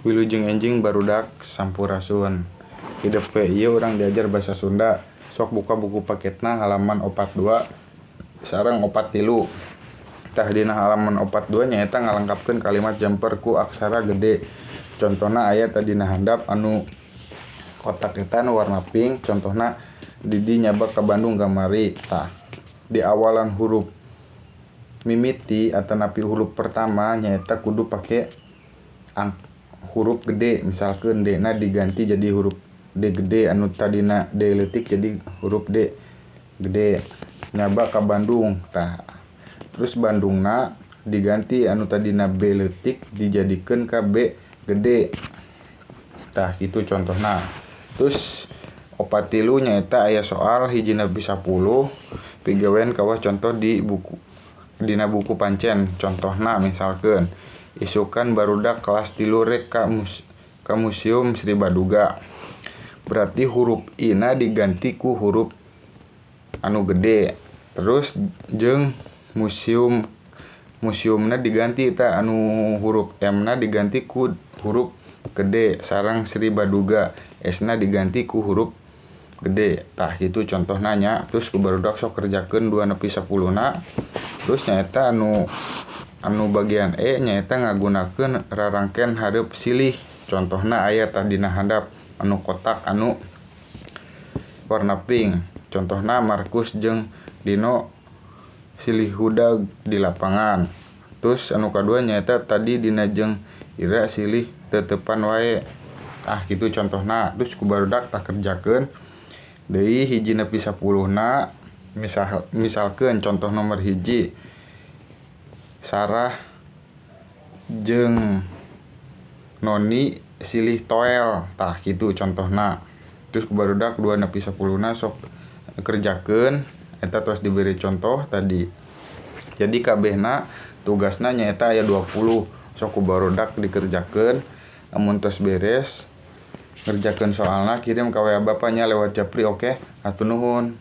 Wilujeng enjing barudak sampurasun. Hidup ke ieu urang diajar bahasa Sunda. Sok buka buku paketna halaman 42 sareng 43. Tah dina halaman 42 nyaeta ngalengkapkeun kalimat jemper ku aksara gede. Contona aya tadina handap anu kotak eta anu warna pink. Contohna Didi nyabak ka Bandung kamari. Tah di awalan huruf mimiti atanapi huruf pertama nyaeta kudu pake huruf gede. Misalkeun D na diganti jadi huruf D gede, anu tadina D leutik jadi huruf D gede. Nyabak ka Bandung, tah terus Bandungna diganti anu tadina B leutik dijadikeun ka B gede. Tah kitu contohna. Terus 43 nyaeta aya soal hiji nepi 10 pigawean kawas contoh di buku dina buku pancen. Contohna misalkeun isukan barudak kelas 3 rek ka Museum Sri Baduga. Berarti huruf I na diganti ku huruf anu gede. Terus jeung museumna diganti ta anu huruf M na diganti ku huruf gede sareng Sri Baduga S na diganti ku huruf gede. Tah kitu contohna nya. Terus ku barudak sok kerjakeun 2 nepi 10 na. Terus nyaeta anu bagian E nyaeta ngagunakeun rarangkeun hareup silih. Contohna aya tah dina handap anu kotak anu warna pink. Contohna Markus jeung Dino silih hudag di lapangan. Terus anu kadua nyaeta tadi Dina jeung Ira silih teutepan wae. Tah kitu contohna. Terus ku barudak tah kerjakeun deui hiji nepi 10 na. Misalkeun contoh nomor hiji Sarah jeung Noni silih toel. Tah kitu contohna. Terus ku barudak 2 nepi 10 na sok kerjakeun eta tos diberi contoh tadi. Jadi kabehna tugasna nyaeta aya 20. Sok ku barudak dikerjakeun. Amun tos beres ngerjakeun soalna kirim ka WA Bapaknya lewat Japri. Oke, hatur nuhun.